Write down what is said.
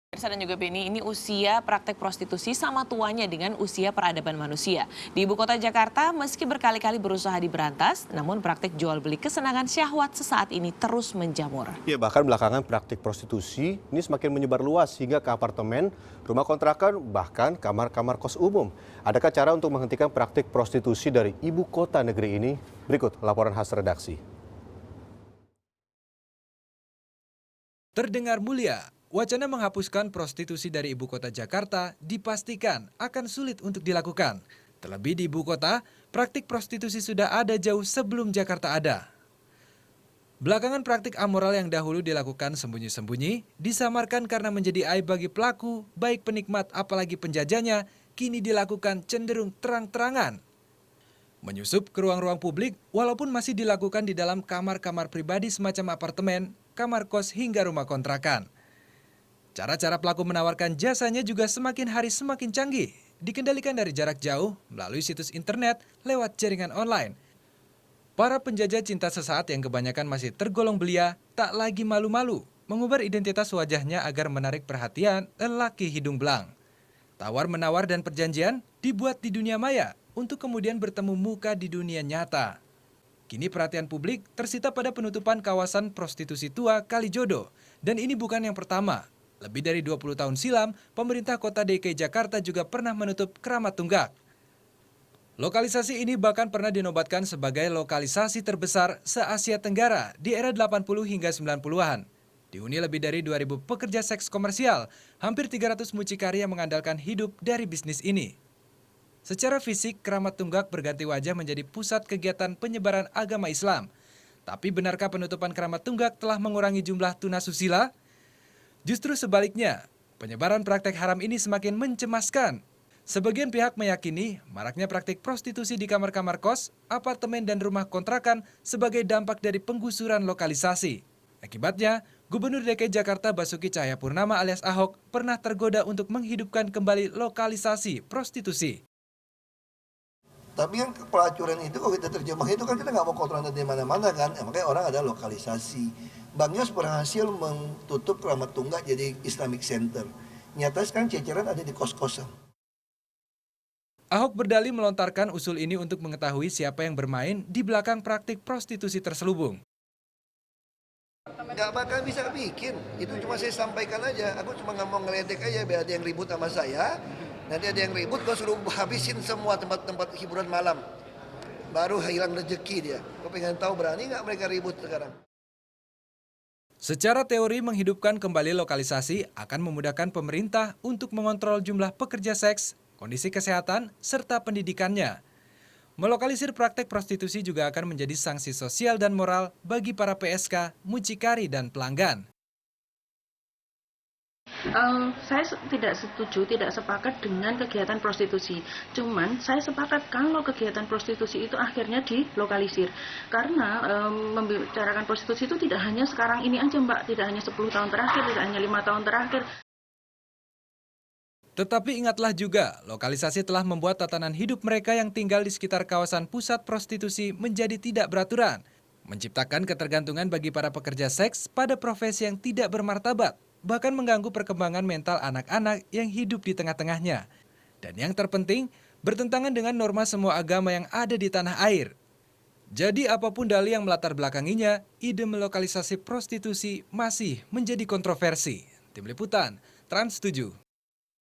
Pemirsa dan juga Beni, ini usia praktek prostitusi sama tuanya dengan usia peradaban manusia. Di ibu kota Jakarta, meski berkali-kali berusaha diberantas, namun praktek jual beli kesenangan syahwat sesaat ini terus menjamur. Ya, bahkan belakangan praktik prostitusi ini semakin menyebar luas hingga ke apartemen, rumah kontrakan, bahkan kamar-kamar kos umum. Adakah cara untuk menghentikan praktik prostitusi dari ibu kota negeri ini? Berikut laporan khas redaksi. Terdengar mulia, wacana menghapuskan prostitusi dari ibu kota Jakarta dipastikan akan sulit untuk dilakukan. Terlebih di ibu kota, praktik prostitusi sudah ada jauh sebelum Jakarta ada. Belakangan praktik amoral yang dahulu dilakukan sembunyi-sembunyi, disamarkan karena menjadi aib bagi pelaku, baik penikmat apalagi penjajahnya, kini dilakukan cenderung terang-terangan. Menyusup ke ruang-ruang publik, walaupun masih dilakukan di dalam kamar-kamar pribadi semacam apartemen, kamar kos hingga rumah kontrakan. Cara-cara pelaku menawarkan jasanya juga semakin hari semakin canggih, dikendalikan dari jarak jauh melalui situs internet lewat jaringan online. Para penjajah cinta sesaat yang kebanyakan masih tergolong belia tak lagi malu-malu mengubah identitas wajahnya agar menarik perhatian lelaki hidung belang. Tawar-menawar dan perjanjian dibuat di dunia maya untuk kemudian bertemu muka di dunia nyata. Kini perhatian publik tersita pada penutupan kawasan prostitusi tua Kalijodo. Dan ini bukan yang pertama. Lebih dari 20 tahun silam, pemerintah kota DKI Jakarta juga pernah menutup Keramat Tunggak. Lokalisasi ini bahkan pernah dinobatkan sebagai lokalisasi terbesar se-Asia Tenggara di era 80 hingga 90-an. Dihuni lebih dari 2.000 pekerja seks komersial, hampir 300 mucikari yang mengandalkan hidup dari bisnis ini. Secara fisik, Keramat Tunggak berganti wajah menjadi pusat kegiatan penyebaran agama Islam. Tapi benarkah penutupan Keramat Tunggak telah mengurangi jumlah tunasusila? Justru sebaliknya, penyebaran praktek haram ini semakin mencemaskan. Sebagian pihak meyakini maraknya praktik prostitusi di kamar-kamar kos, apartemen dan rumah kontrakan sebagai dampak dari penggusuran lokalisasi. Akibatnya, Gubernur DKI Jakarta Basuki Cahayapurnama alias Ahok pernah tergoda untuk menghidupkan kembali lokalisasi prostitusi. Tapi kan pelacuran itu kalau kita terjemah itu kan kita nggak mau kotoran di mana-mana kan, makanya orang ada lokalisasi. Bang Yos berhasil menutup Keramat Tunggak jadi Islamic Center. Nyata sekarang ceceran ada di kos-kosan. Ahok berdalih melontarkan usul ini untuk mengetahui siapa yang bermain di belakang praktik prostitusi terselubung. Nggak bakal bisa bikin, itu cuma saya sampaikan aja. Aku cuma nggak mau ngeledek aja biar ada yang ribut sama saya. Nanti ada yang ribut, gue suruh habisin semua tempat-tempat hiburan malam. Baru hilang rezeki dia. Gue pengen tahu berani nggak mereka ribut sekarang. Secara teori menghidupkan kembali lokalisasi akan memudahkan pemerintah untuk mengontrol jumlah pekerja seks, kondisi kesehatan, serta pendidikannya. Melokalisir praktek prostitusi juga akan menjadi sanksi sosial dan moral bagi para PSK, mucikari, dan pelanggan. Saya tidak setuju, tidak sepakat dengan kegiatan prostitusi. Cuman saya sepakat kalau kegiatan prostitusi itu akhirnya dilokalisir. Karena membicarakan prostitusi itu tidak hanya sekarang ini aja Mbak, tidak hanya 10 tahun terakhir, tidak hanya 5 tahun terakhir. Tetapi ingatlah juga, lokalisasi telah membuat tatanan hidup mereka yang tinggal di sekitar kawasan pusat prostitusi menjadi tidak beraturan. Menciptakan ketergantungan bagi para pekerja seks pada profesi yang tidak bermartabat, bahkan mengganggu perkembangan mental anak-anak yang hidup di tengah-tengahnya. Dan yang terpenting, bertentangan dengan norma semua agama yang ada di tanah air. Jadi apapun dalih yang melatar belakanginya, ide melokalisasi prostitusi masih menjadi kontroversi. Tim Liputan, Trans 7.